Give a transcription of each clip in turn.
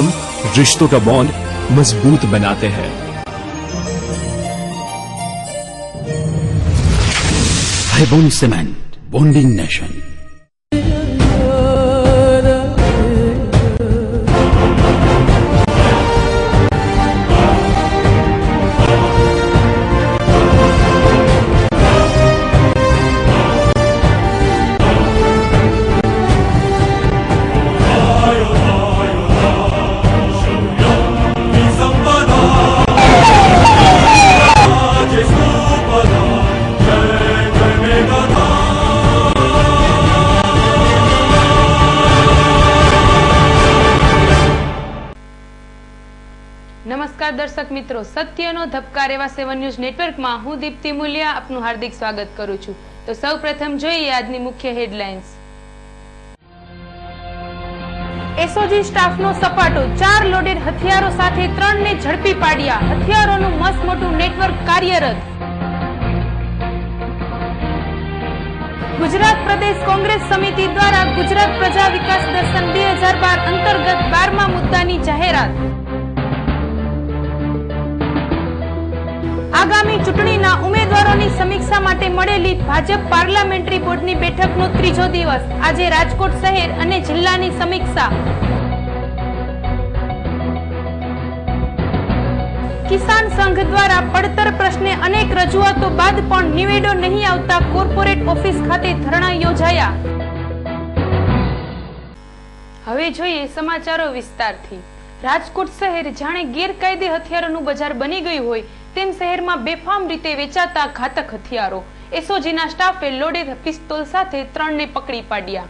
हम रिश्तों का बॉन्ड मजबूत बनाते हैं। Haibon Cement, bonding nation. નમસ્કાર દર્શક મિત્રો, સત્યનો ધબકાર એવા 7 ન્યૂઝ નેટવર્કમાં હું દીપ્તિ મુલિયા આપનું હાર્દિક સ્વાગત કરું છું। તો સૌપ્રથમ જોઈએ આજની મુખ્ય હેડલાઇન્સ। એસઓજી સ્ટાફનો સપાટો, 4 લોડેડ હથિયારો સાથે 3 ને ઝડપી પાડ્યા। હથિયારોનું મસ્ત મોટું નેટવર્ક કાર્યરત। ગુજરાત પ્રદેશ કોંગ્રેસ સમિતિ દ્વારા ગુજરાત પ્રજા વિકાસ દર્શન 2012 અંતર્ગત 12મા મુદ્દાની જાહેરાત। આગામી ચૂંટણીના ઉમેદવારોની સમીક્ષા માટે મળેલી ભાજપ પાર્લામેન્ટરી બોર્ડની બેઠકનો ત્રીજો દિવસ। આજે રાજકોટ શહેર અને જિલ્લાની સમીક્ષા। કિસાન સંઘ દ્વારા પડતર પ્રશ્ને અનેક રજૂઆતો બાદ પણ નિવેડો નહીં આવતા કોર્પોરેટ ઓફિસ ખાતે ધરણા યોજાયા। હવે જોઈએ સમાચારો વિસ્તારથી। રાજકોટ શહેર જાણે ગેરકાયદે હથિયારોનું બજાર બની ગયું હોય તેમ શહેરમાં બેફામ રીતે વેચાતા ઘાતક હથિયારો। એસઓજીના સ્ટાફે લોડેડ પિસ્તોલ સાથે 3 ને પકડી પાડ્યા।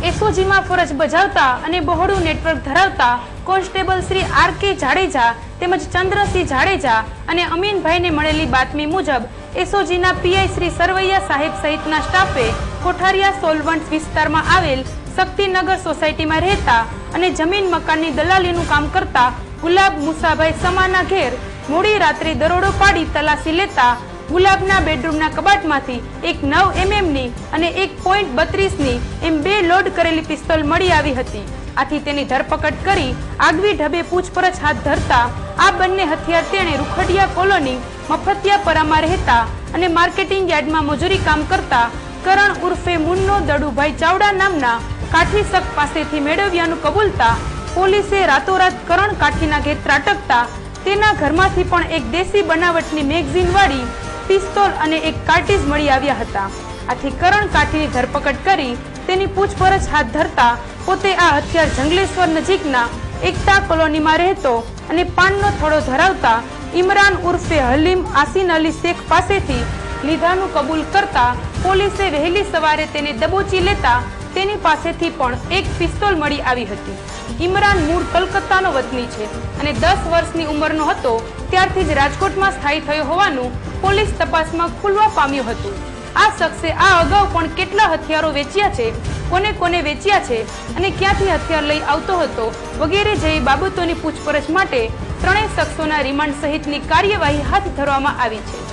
એસઓજીમાં ફરજ બજાવતા અને બહોળું નેટવર્ક ધરાવતા કોન્સ્ટેબલ શ્રી આર.કે. જાડેજા તેમજ ચંદ્રસિંહ જાડેજા અને અમીનભાઈને મળેલી બાતમી મુજબ એસઓજીના પીઆઈ શ્રી સરવૈયા સાહેબ સહિતના સ્ટાફે કોઠારિયા સોલવન્ટ વિસ્તારમાં આવેલ શક્તિનગર સોસાયટીમાં રહેતા અને જમીન મકાનની દલાલીનું કામ કરતા ગુલાબ મુસાભાઈ સમાના ઘેર મોડી રાત્રે દરોડો પાડી તલાશી લેતા ગુલાબના બેડરૂમના કબાટમાંથી એક 9 mm અને 1.32 એમ 2 લોડ કરેલી પિસ્તોલ મળી આવી હતી। આથી તેની ધરપકડ કરી આગવી ઢબે પૂછપરછ હાથ ધરતા આ બંને હથિયાર તેણે રૂખડિયા કોલોની મફતિયાપરામાં રહેતા અને માર્કેટિંગ યાર્ડમાં મજૂરી કામ કરતા કરણ ઉર્ફે મુન્નો દડુભાઈ ચાવડા નામના કાઠી શક પાસેથી મેળવ્યાનું કબૂલતા પોલીસે રાતોરાત કરણ કાઠીના ઘેર ત્રાટકતા તેના ઘરમાંથી પણ એક દેશી બનાવટની મેગઝીન વાળી પિસ્તોલ અને એક કાર્ટીજ મળી આવ્યા હતા। આથી કરણ કાઠીની ધરપકડ કરી તેની પૂછપરછ હાથ ધરતા પોતે આ હથિયાર જંગલેશ્વર નજીકના એકતા કોલોનીમાં રહેતો અને પાનનો થોડો ધરાવતા ઇમરાન ઉર્ફે હલીમ આસીન અલી શેખ પાસેથી લીધાનું કબૂલ કરતા પોલીસે વહેલી સવારે તેને દબોચી લેતા તેની પાસેથી પણ એક પિસ્તોલ મળી આવી હતી। ઇમરાન મૂળ કલકત્તાનો વતની છે અને 10 વર્ષની ઉંમરનો હતો ત્યારથી જ રાજકોટમાં સ્થાયી થયો હોવાનું પોલીસ તપાસમાં ખુલવા પામ્યું હતું। આ શખ્સે આ અગાઉ પણ કેટલા હથિયારો વેચ્યા છે, કોને કોને વેચ્યા છે અને ક્યાંથી હથિયાર લઈ આવતો હતો વગેરે જેવી બાબતોની પૂછપરછ માટે ત્રણેય શખ્સોના રિમાન્ડ સહિતની કાર્યવાહી હાથ ધરવામાં આવી છે।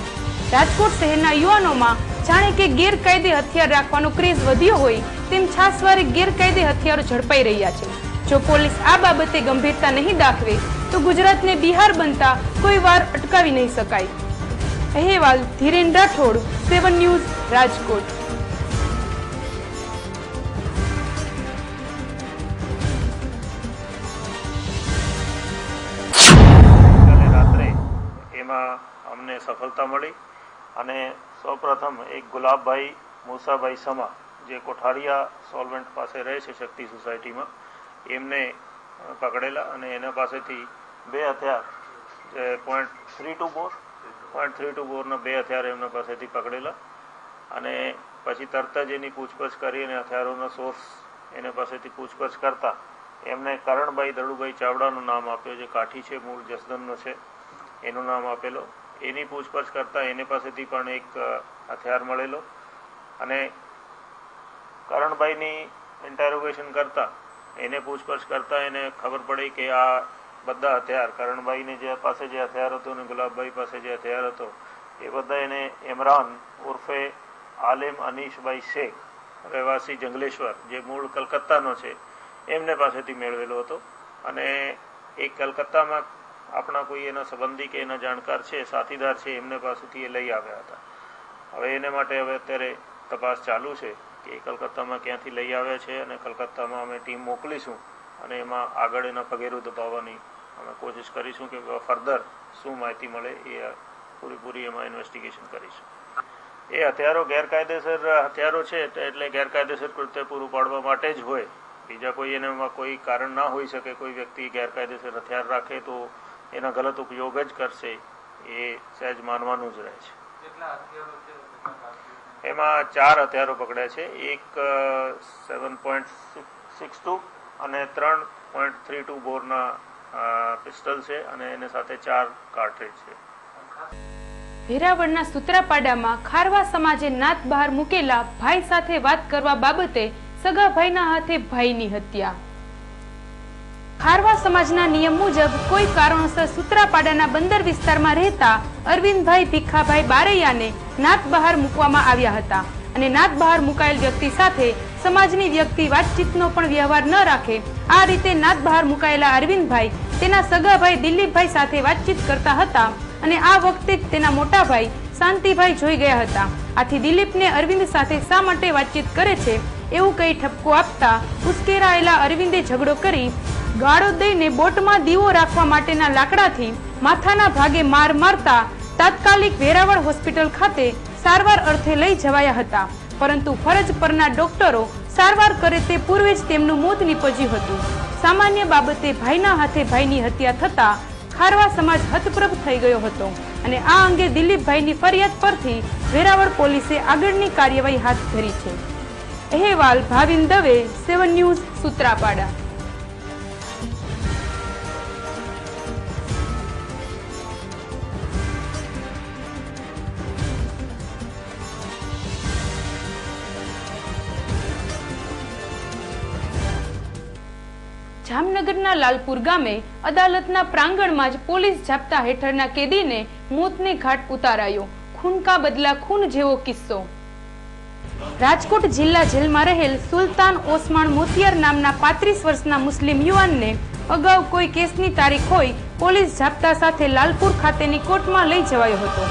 રાજકોટ શહેરના યુવાનોમાં જાણે કે ગેરકાયદે હથિયાર રાખવાનો ક્રેઝ વધ્યો હોય તેમ છાસવારે ગેરકાયદે હથિયારો ઝડપાઈ રહ્યા છે। જો પોલીસ આ બાબતે ગંભીરતા નહીં દાખવે તો ગુજરાતને બિહાર બનતા કોઈ વાર અટકાવી નહીં શકાય। અહેવાલ ધીરેન રાઠોડ, 7 ન્યૂઝ, રાજકોટ। રાત્રે એમાં અમને સફળતા મળી અને સૌપ્રથમ એક ગુલાબભાઈ મુસાભાઈ સમા જે કોઠારિયા સોલવન્ટ પાસે રહે છે શક્તિ સોસાયટીમાં એમને પકડેલા અને એના પાસેથી 2 હથિયાર જે .32 બોરના 2 હથિયાર એમના પાસેથી પકડેલા અને પછી તરત જ એની પૂછપરછ કરી અને હથિયારોનો સોર્સ એના પાસેથી પૂછપરછ કરતા એમને કરણભાઈ દડુભાઈ ચાવડાનું નામ આપ્યું જે કાઠી છે, મૂળ જસદનનો છે, એનું નામ આપેલો। એની પૂછપરછ કરતા એની પાસેથી પણ એક હથિયાર મળેલો અને કરણભાઈની ઇન્ટેરોગેશન કરતા, એને પૂછપરછ કરતા એને ખબર પડી કે આ બધા હથિયાર, કરણભાઈને જે પાસે જે હથિયાર હતો અને ગુલાબભાઈ પાસે જે હથિયાર હતો એ બધા એને ઇમરાન ઉર્ફે આલિમ અનીશભાઈ શેખ, રહેવાસી જંગલેશ્વર, જે મૂળ કલકત્તાનો છે, એમને પાસેથી મેળવેલો હતો. અને એ કલકત્તામાં આપણા કોઈ એના સંબંધી કે એના જાણકાર છે, સાથીદાર છે, એમને પાસેથી એ લઈ આવ્યા હતા. હવે એને માટે હવે અત્યારે તપાસ ચાલુ છે કે કલકત્તામાં ક્યાંથી લઈ આવ્યા છે, અને કલકત્તામાં અમે ટીમ મોકલીશું અને એમાં આગળ એના પગેરું દબાવવાની અમે કોશિશ કરીશું કે ફર્ધર શું માહિતી મળે એ પૂરેપૂરી એમાં ઇન્વેસ્ટિગેશન કરીશું. એ હથિયારો ગેરકાયદેસર હથિયારો છે એટલે ગેરકાયદેસર કૃત્ય પૂરું પાડવા માટે જ હોય, બીજા કોઈ એનામાં કોઈ કારણ ના હોઈ શકે. કોઈ વ્યક્તિ ગેરકાયદેસર હથિયાર રાખે તો એના ગલત ઉપયોગ જ કરશે, એ સહેજ માનવાનું જ રહે છે. એમાં 4 હથિયારો પકડ્યા છે, એક 7.62 અને 3.32 બોરના પિસ્ટલ છે, અને એને સાથે 4 કાર્ટ્રીજ છે. વેરાવળના સુત્રાપાડામાં ખારવા સમાજે નાત બહાર મૂકેલા ભાઈ સાથે વાત કરવા બાબતે સગા ભાઈના હાથે ભાઈની હત્યા. ખારવા સમાજના નિયમ મુજબ કોઈ કારણોસર સુત્રાપાડાના બંદર વિસ્તારમાં રહેતા અરવિંદભાઈ ભીખાભાઈ બારૈયાને નાત બહાર મૂકવામાં આવ્યા હતા. અને નાત બહાર મુકાયેલ વ્યક્તિ સાથે સમાજની વ્યક્તિ વાતચીતનો પણ વ્યવહાર ન રાખે, આ રીતે નાત બહાર મુકાયેલા અરવિંદભાઈ તેના સગા ભાઈ દિલીપભાઈ સાથે વાતચીત કરતા હતા. અને આ વખતે જ તેના મોટા ભાઈ શાંતિભાઈ જોઈ ગયા હતા. આથી દિલીપને અરવિંદ સાથે શા માટે વાતચીત કરે છે એવું કહી ઠપકો આપતા ઉશ્કેરાયેલા અરવિંદે ઝઘડો કરી ગાળો દઈને બોટમાં દીવો રાખવા માટેના લાકડાથી માથાના ભાગે માર મારતા તાત્કાલિક વેરાવળ હોસ્પિટલ ખાતે સારવાર અર્થે લઈ જવાયા હતા. પરંતુ ફરજ પરના ડોક્ટરો સારવાર કરે તે પૂર્વે જ તેમનું મોત નીપજ્યું હતું. સામાન્ય બાબતે ભાઈના હાથે ભાઈની હત્યા થતા ખારવા સમાજ હતપ્રભ થઈ ગયો હતો. અને આ અંગે દિલીપભાઈની ફરિયાદ પરથી વેરાવળ પોલીસે આગળની કાર્યવાહી હાથ ધરી છે. અહેવાલ ભાવિન દવે, 7 ન્યૂઝ, સુત્રાપાડા. જામનગરના લાલપુર ગામે અદાલતના પ્રાંગણમાં જ પોલીસ જાપ્તા હેઠળના કેદીને મોતને ઘાટ ઉતારાયો. ખૂન કા બદલા ખૂન જેવો કિસ્સો. રાજકોટ જિલ્લા જેલમાં રહેલ સુલતાન ઓસમાણ મોતિયાર નામના 35 વર્ષના મુસ્લિમ યુવાનને અગાઉ કોઈ કેસની તારીખ હોય પોલીસ જાપ્તા સાથે લાલપુર ખાતેની કોર્ટમાં લઈ જવાયો હતો.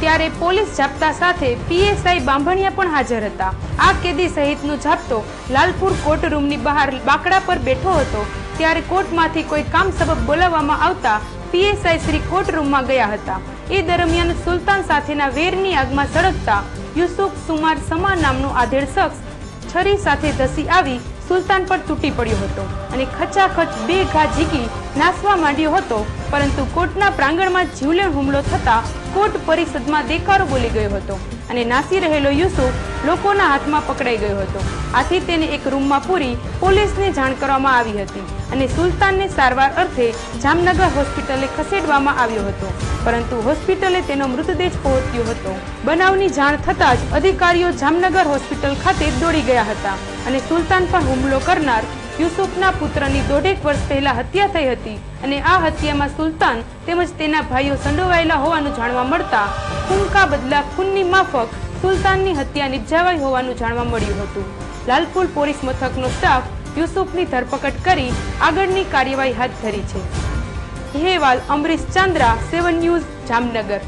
ત્યારે પોલીસ જાપ્તા સાથે પીએસઆઈ બાંભણિયા પણ હાજર હતા. આ કેદી સહિતનો જાપ્તો લાલપુર કોર્ટ રૂમની બહાર બાકડા પર બેઠો હતો. ત્યારે કોર્ટમાંથી કોઈ કામ સબબ બોલાવવામાં આવતા પીએસઆઈ શ્રી કોર્ટ રૂમમાં ગયા હતા. એ દરમિયાન સુલતાન સાથેના વેરની આગમાં સળગતા યુસુફ સુમાર સમા નામનો આધેડ શખ્સ છરી સાથે ધસી આવી સુલતાન પર તૂટી પડ્યો હતો અને ખચાખચ 2 ઘા ઝીકી નાસવા માંડ્યો હતો. પરંતુ કોર્ટના પ્રાંગણમાં જીવલેણ હુમલો થતા કોર્ટ પરિષદમાં દેકારો બોલી ગયો હતો અને નાસી રહેલો યુસુફ લોકોના હાથમાં પકડાઈ ગયો હતો. આથી તેને એક રૂમમાં પૂરી પોલીસને જાણ કરવામાં આવી હતી અને સુલતાનને સારવાર અર્થે જામનગર હોસ્પિટલે ખસેડવામાં આવ્યો હતો. પરંતુ હોસ્પિટલે તેનો મૃતદેહ પહોંચ્યો હતો. બનાવની જાણ થતાં જ અધિકારીઓ જામનગર હોસ્પિટલ ખાતે દોડી ગયા હતા અને સુલતાન પર હુમલો કરનાર યુસુફના પુત્રની 1.5 વર્ષ પહેલા હત્યા થઈ હતી અને આ હત્યામાં સુલતાન તેમજ તેના ભાઈઓ સંડોવાયેલા હોવાનું જાણવા મળતા ખૂન કા બદલા ખૂનની માફક સુલતાનની હત્યા નિપજાવાઈ હોવાનું જાણવા મળ્યું હતું. લાલપુર પોલીસ મથકનો સ્ટાફ યુસુફની ધરપકડ કરી આગળની કાર્યવાહી હાથ ધરી છે. અહેવાલ અમરીશ ચાંદ્રા, 7 ન્યૂઝ, જામનગર.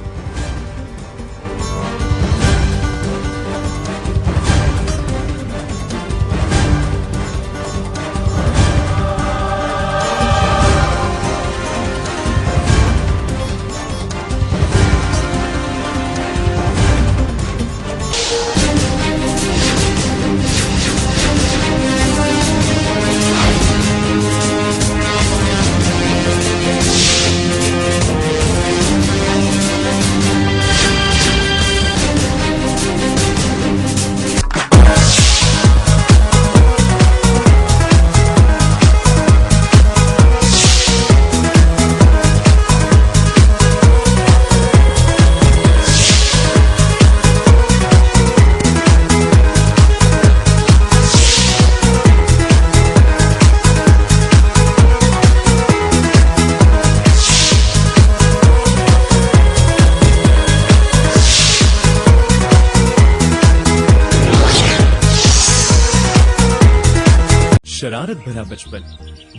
शरारत भरा बचपन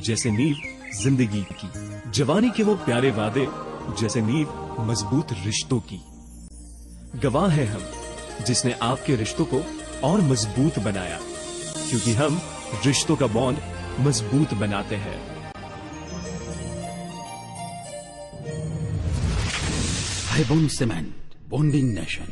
जैसे नींव जिंदगी की, जवानी के वो प्यारे वादे जैसे नींव मजबूत रिश्तों की। गवाह है हम जिसने आपके रिश्तों को और मजबूत बनाया, क्योंकि हम रिश्तों का बॉन्ड मजबूत बनाते हैं। हाईबोन सीमेंट, बॉन्डिंग नेशन।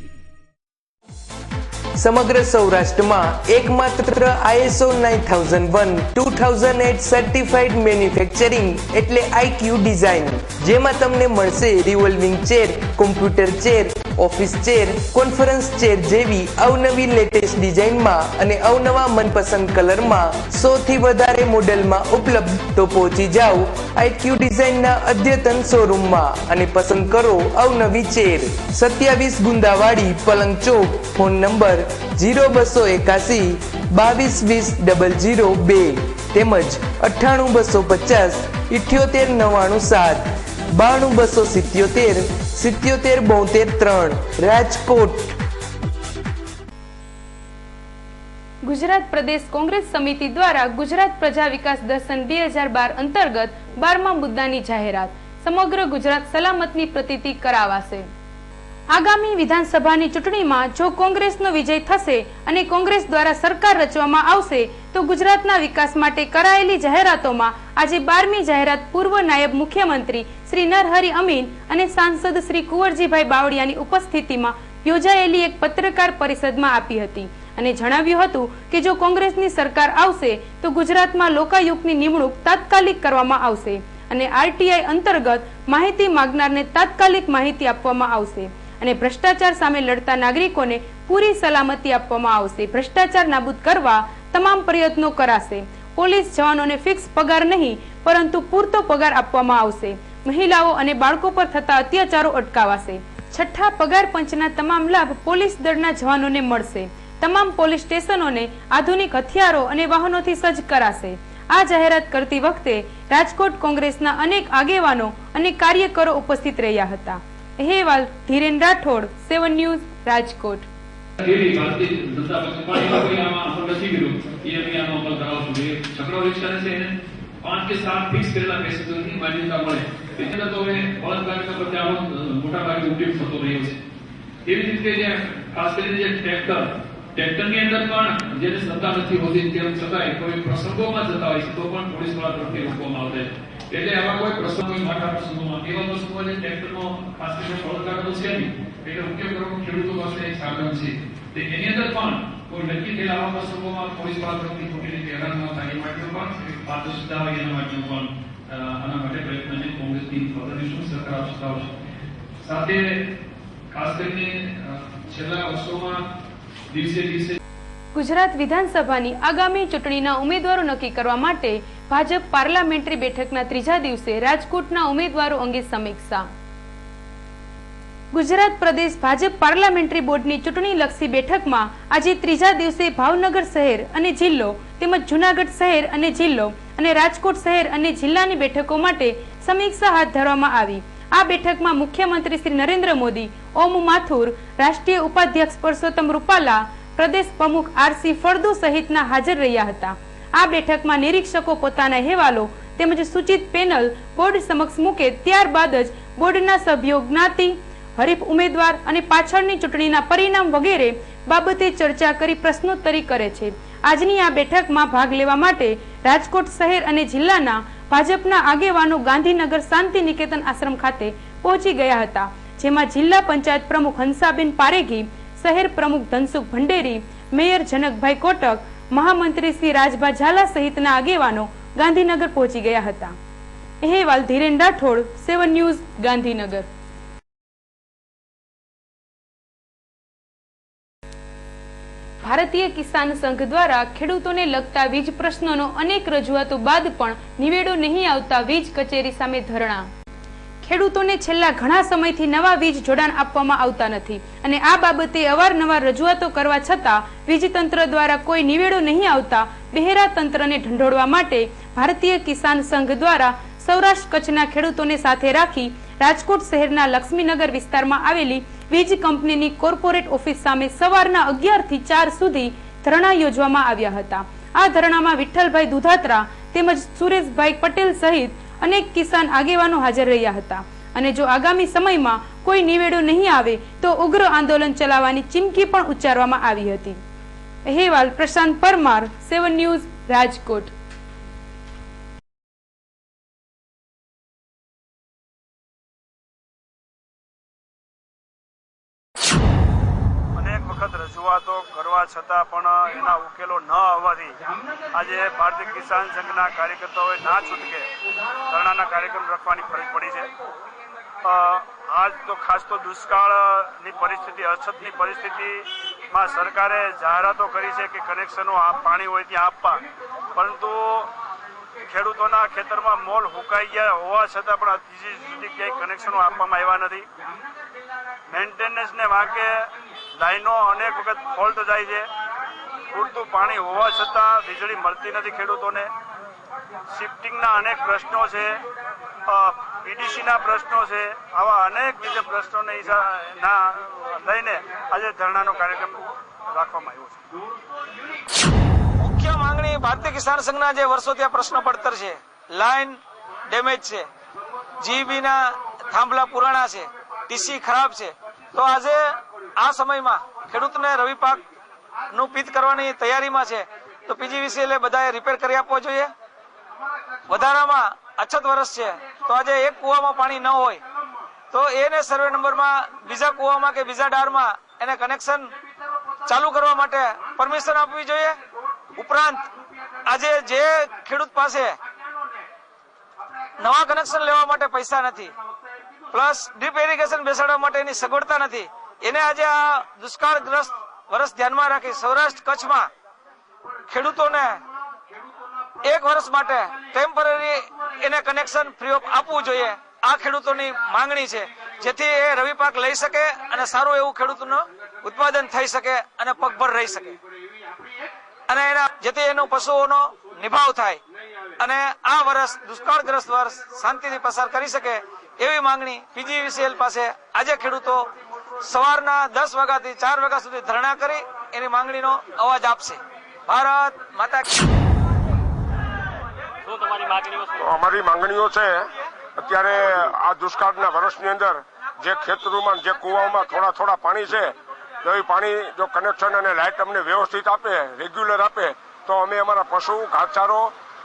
સમગ્ર સૌરાષ્ટ્રમાં એકમાત્ર ISO 9001-2008 સર્ટિફાઈડ મેન્યુફેક્ચરિંગ એટલે IQ ડિઝાઇન, જેમાં તમને મળશે revolving chair, computer chair, office chair, conference chair જેવી અવનવી લેટેસ્ટ ડિઝાઇનમાં અને અવનવા મનપસંદ કલરમાં 100 થી વધારે મોડેલમાં ઉપલબ્ધ। તો પહોંચી જાઓ IQ ડિઝાઇનના અદ્યતન શોરૂમમાં અને પસંદ કરો અવનવી ચેર। 27 ગુંદાવાડી, પલંગ ચોક। ફોન નંબર 0281 2220 તેમજ 98250 78997 92277 7772 રાજકોટ। ગુજરાત પ્રદેશ કોંગ્રેસ સમિતિ દ્વારા ગુજરાત પ્રજા વિકાસ દર્શન 2012 અંતર્ગત 12મા મુદ્દાની જાહેરાત। સમગ્ર ગુજરાત સલામતની પ્રતીતિ કરાવાશે। આગામી વિધાનસભાની ચૂંટણીમાં જો કોંગ્રેસનો વિજય થશે અને કોંગ્રેસ દ્વારા સરકાર રચવામાં આવશે તો ગુજરાતના વિકાસ માટે કરાયેલી જાહેરાતોમાં આજે 12મી જાહેરાત પૂર્વ નાયબ મુખ્યમંત્રી શ્રી નરહરી અમીન અને સાંસદ શ્રી કુંવરજીભાઈ બાવળિયાની ઉપસ્થિતિમાં યોજાયેલી એક પત્રકાર પરિષદમાં આપી હતી અને જણાવ્યું હતું કે જો કોંગ્રેસની સરકાર આવશે તો ગુજરાતમાં લોકાયુક્તની નિમણૂક તાત્કાલિક કરવામાં આવશે અને RTI અંતર્ગત માહિતી માંગનારને તાત્કાલિક માહિતી આપવામાં આવશે અને ભ્રષ્ટાચાર સામે લડતા નાગરિકોને પૂરી સલામતી આપવામાં આવશે। ભ્રષ્ટાચાર નાબૂદ કરવા તમામ પ્રયત્નો કરાશે। પોલીસ જવાનોને ફિક્સ પગાર નહીં પરંતુ પૂરતો પગાર આપવામાં આવશે। મહિલાઓ અને બાળકો પર થતા અત્યાચારો અટકાવાશે। છઠ્ઠા પગાર પંચના તમામ લાભ પોલીસ દળના જવાનોને મળશે। તમામ પોલીસ સ્ટેશનોને આધુનિક હથિયારો અને વાહનોથી સજ્જ કરાશે। આ જાહેરાત કરતી વખતે રાજકોટ કોંગ્રેસના અનેક આગેવાનો અને કાર્યકરો ઉપસ્થિત રહ્યા હતા। અહેવાલ ધીરેન રાઠોડ, 7 ન્યૂઝ, રાજકોટ। ભારતીય જનતા પક્ષ પાર્ટી આમાં અમલ નથી કર્યું, એ અમે આનો અમલ કરાવશું। એ છકડો રિક્ષાને છે એને 5 કે 7 ફિક્સ કરેલા પેસેન્જરની માન્યતા મળે, એટલે તો હવે બળદગાડીના પ્રત્યે આવો મોટા ભાગે ઉપયોગ થતો રહ્યો છે। એવી રીતે જે ખાસ કરીને જે ટ્રેક્ટરની અંદર પણ જેને સત્તા નથી હોતી તેમ છતાંય કોઈ પ્રસંગોમાં જતા હોય છે તો પણ પોલીસ વાળા તરફથી રોકવામાં આવે છે। એટલે આવા કોઈ પ્રસંગ, કોઈ મોટા પ્રસંગોમાં એવા પ્રસંગો જે ટ્રેક્ટરનો ખાસ કરીને બળદગાડો છે નહીં, એટલે ઉપયોગ કરવો ખેડૂતો પાસે એક સાધન છે, એની અંદર પણ કોઈ નક્કી થયેલા આવા પ્રસંગોમાં પોલીસ વાળા તરફથી ખોટી રીતે હેરાન ન થાય એ માટેનું પણ પારદર્શિતા હોય એના માટેનું પણ આના માટે પ્રયત્ન કોંગ્રેસની પ્રદેશની સરકાર ચલાવશે। સાથે ખાસ કરીને છેલ્લા વર્ષોમાં દિવસે ગુજરાત વિધાનસભાની આગામી ચૂંટણીના ઉમેદવારો નક્કી કરવા માટે ભાજપ પાર્લામેન્ટરી બેઠકના ત્રીજા દિવસે રાજકોટના ઉમેદવારો અંગે સમીક્ષા। ગુજરાત પ્રદેશ ભાજપ પાર્લામેન્ટરી બોર્ડની ચૂંટણીલક્ષી બેઠકમાં આજે ત્રીજા દિવસે ભાવનગર શહેર અને જિલ્લો તેમજ જૂનાગઢ શહેર અને જિલ્લો અને રાજકોટ શહેર અને જિલ્લાની બેઠકો માટે સમીક્ષા હાથ ધરવામાં આવી। આ બેઠકમાં મુખ્યમંત્રી શ્રી નરેન્દ્ર મોદી, ઓમ માથુર, રાષ્ટ્રીય ઉપાધ્યક્ષ પરસોત્તમ રૂપાલા, પ્રદેશ પ્રમુખ RC ફળદુ સહિતના હાજર રહ્યા હતા। આ બેઠકમાં નિરીક્ષકો પોતાના અહેવાલો તેમજ સૂચિત પેનલ બોર્ડ સમક્ષ મૂકે ત્યારબાદ જ બોર્ડના સભ્યો જ્ઞાતિ, હરીફ ઉમેદવાર અને પાછળની ચૂંટણીના પરિણામ વગેરે બાબતે ચર્ચા કરી પ્રશ્નોત્તરી કરે છે। આજની આ બેઠકમાં ભાગ લેવા માટે રાજકોટ શહેર અને જિલ્લાના ભાજપના આગેવાનો ગાંધીનગર શાંતિ નિકેતન આશ્રમ ખાતે પહોંચી ગયા હતા, જેમાં જિલ્લા પંચાયત પ્રમુખ હંસાબેન પારેખી, શહેર પ્રમુખ ધનસુખ ભંડેરી, મેયર જનકભાઈ કોટક, મહામંત્રી શ્રી રાજભા ઝાલા સહિતના આગેવાનો ગાંધીનગર પહોંચી ગયા હતા। અહેવાલ ધીરેન રાઠોડ, 7 ન્યૂઝ, ગાંધીનગર। ભારતીય કિસાન સંઘ દ્વારા ખેડૂતોને લગતા વીજ પ્રશ્નોનો અનેક રજૂઆતો બાદ પણ નિવેડો નહીં આવતા વીજ કચેરી સામે ધરણા। ખેડૂતોને છેલ્લા ઘણા સમયથી નવા વીજ જોડાણ આપવામાં આવતા નથી અને આ બાબતે અવારનવાર રજૂઆતો કરવા છતાં વીજ તંત્ર દ્વારા કોઈ નિવેડો નહીં આવતા બહેરા તંત્રને ઢંઢોળવા માટે ભારતીય કિસાન સંઘ દ્વારા સૌરાષ્ટ્ર કચ્છના ખેડૂતોને સાથે રાખી રાજકોટ શહેરના લક્ષ્મીનગર વિસ્તારમાં આવેલી વીજ કંપનીની કોર્પોરેટ ઓફિસ સામે સવારના 11 થી 4 સુધી ધરણા યોજવામાં આવ્યા હતા। આ ધરણામાં વિઠ્ઠલભાઈ દુધાત્રા તેમજ સુરેશભાઈ પટેલ સહિત અનેક કિસાન આગેવાનો હાજર રહ્યા હતા અને જો આગામી સમયમાં કોઈ નિવેડો નહીં આવે તો ઉગ્ર આંદોલન ચલાવવાની ચીમકી પણ ઉચ્ચારવામાં આવી હતી। અહેવાલ પ્રશાંત પરમાર, 7 ન્યૂઝ, રાજકોટ। અનેક વખત રજૂઆતો કરવા છતાં પણ એના ઉકેલો ન આવવાથી આજે ભારતીય કિસાન સંઘના કાર્યકર્તાઓએ ના છૂટકે ધરણાના કાર્યક્રમ રાખવાની ફરજ પડી છે। આજ તો ખાસ તો દુષ્કાળની પરિસ્થિતિ, અછતની પરિસ્થિતિમાં સરકારે જાહેરાતો કરી છે કે કનેક્શનો પાણી હોય ત્યાં આપવા, પરંતુ ખેડૂતોના ખેતરમાં મોલ હુકાઈ ગયા હોવા છતાં પણ હજી સુધી ક્યાંય કનેક્શનો આપવામાં આવ્યા નથી। મેન્ટેનન્સને વાંકે લાઈનો અનેક વખત ફોલ્ટ જાય છે, પૂરતું પાણી હોવા છતાં વીજળી મળતી નથી ખેડૂતોને। શિફ્ટિંગના અનેક પ્રશ્નો છે, પીડીસીના પ્રશ્નો છે, આવા અનેક વિવિધ પ્રશ્નોને લઈને આજે ધરણાનો કાર્યક્રમ રાખવામાં આવ્યો છે। મુખ્ય માંગણી ભારતીય કિસાન સંઘના જે વર્ષોથી આ પ્રશ્ન પડતર છે, લાઈન ડેમેજ છે, જીબીના થાંભલા પુરાણા છે, ટીસી ખરાબ છે, તો આજે આ સમયમાં ખેડૂતને રવિ પાક નું પિત કરવાની તૈયારીમાં છે તો પીજીવીસીએલ બધાએ રિપેર કરી આપવો જોઈએ। વધારામાં અછત વર્ષ છે તો આજે એક કુવામાં પાણી ન હોય તો એને સર્વે નંબરમાં બીજા કુવામાં કે બીજા ડારમાં એને કનેક્શન ચાલુ કરવા માટે પરમિશન આપવી જોઈએ। ઉપરાંત આજે જે ખેડૂત પાસે નવા કનેક્શન લેવા માટે પૈસા નથી, પ્લસ ડીપ ઇરિગેશન બેસાડવા માટેની સગવડતા નથી, એને આજે આ દુષ્કાળગ્રસ્ત વર્ષ ધ્યાનમાં રાખી સૌરાષ્ટ્ર કચ્છમાં ખેડૂતોને 1 વર્ષ માટે ટેમ્પરરી એને કનેક્શન ફ્રી ઓફ આપવું જોઈએ। આ ખેડૂતોની માંગણી છે, જેથી એ રવિ પાક લઈ શકે અને સારું એવું ખેડૂતોનું ઉત્પાદન થઈ શકે અને પગભર રહી શકે અને જેથી એનો પશુઓનો નિભાવ થાય અને આ વર્ષ દુષ્કાળગ્રસ્ત વર્ષ શાંતિથી પસાર કરી શકે એવી માંગણી પીજીવીસીએલ પાસે આજે ખેડૂતો સવારના 10 વાગ્યાથી 4 વાગ્યા સુધી ધરણા કરી એની માંગણીનો અવાજ આપશે। ભારત માતા કી। અમારી માંગણીઓ છે, અત્યારે આ દુષ્કાળના વર્ષની અંદર જે ખેતરોમાં જે કુવાઓમાં થોડા પાણી છે તો એ પાણી જો કનેક્શન અને લાઇટ અમને વ્યવસ્થિત આપે, રેગ્યુલર આપે તો અમે અમારા પશુ ઘાસચારો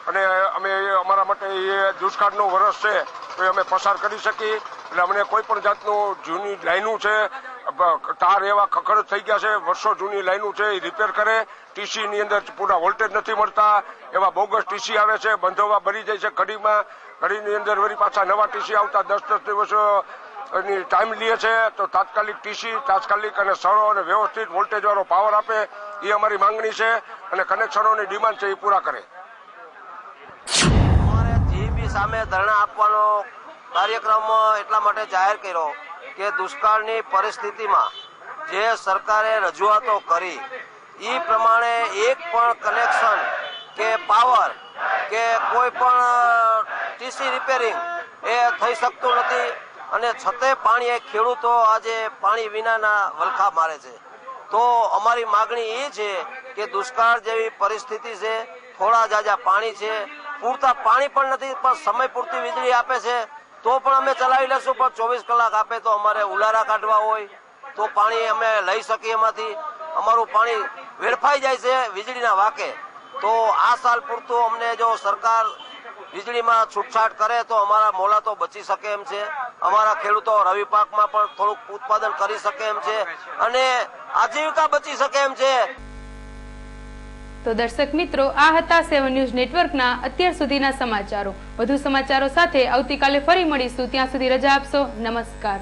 અને અમે અમારા માટે એ દુષ્કાળનું વર્ષ છે તો એ અમે પસાર કરી શકીએ। એટલે અમને કોઈ પણ જાતનું જૂની લાઈનો છે, તાર એવા ખખડ થઈ ગયા છે, વર્ષો જૂની લાઈનો છે એ રિપેર કરે। ટીસીની અંદર પૂરા વોલ્ટેજ નથી મળતા, એવા બોગસ ટીસી આવે છે, બંધોવા ભરી જાય છે ઘડીમાં, ઘડીની અંદર વળી પાછા નવા ટીસી આવતા 10 દિવસ ની ટાઈમ લે છે। તો તાત્કાલિક ટીસી તાત્કાલિક અને સરળ અને વ્યવસ્થિત વોલ્ટેજ વાળો પાવર આપે એ અમારી માંગણી છે અને કનેક્શનોની ડિમાન્ડ છે એ પૂરા કરે। અમારે જીબી સામે ધરણા આપવાનો કાર્યક્રમ એટલા માટે જાહેર કર્યો કે દુષ્કાળની પરિસ્થિતિમાં જે સરકારે રજૂઆતો કરી એ પ્રમાણે એક પણ કનેક્શન કે પાવર કે કોઈ પણ ટીસી રિપેરિંગ એ થઈ શકતું નથી અને છતે પાણી એ ખેડૂતો આજે પાણી વિનાના વલખા મારે છે। તો અમારી માગણી એ છે કે દુષ્કાળ જેવી પરિસ્થિતિ છે, થોડા જાજા પાણી છે, પૂરતા પાણી પણ નથી પણ સમય પૂરતી વીજળી આપે છે તો પણ અમે ચલાવી લેશું, પણ 24 કલાક આપે તો અમારે ઉલારા કાઢવા હોય તો પાણી અમે લઈ શકીએ, એમાંથી અમારું પાણી વેડફાઈ જાય છે વીજળીના વાકે। તો આ સાલ પૂરતું અમને જો સરકાર વીજળીમાં છૂટછાટ કરે તો અમારા મોલા તો બચી શકે એમ છે, અમારા ખેડૂતો રવિ પાકમાં પણ થોડુંક ઉત્પાદન કરી શકે એમ છે અને આજીવિકા બચી શકે એમ છે। તો દર્શક મિત્રો, આ હતા 7 ન્યૂઝ નેટવર્કના અત્યાર સુધીના સમાચારો। વધુ સમાચારો સાથે આવતીકાલે ફરી મળીશું, ત્યાં સુધી રજા આપશો। નમસ્કાર।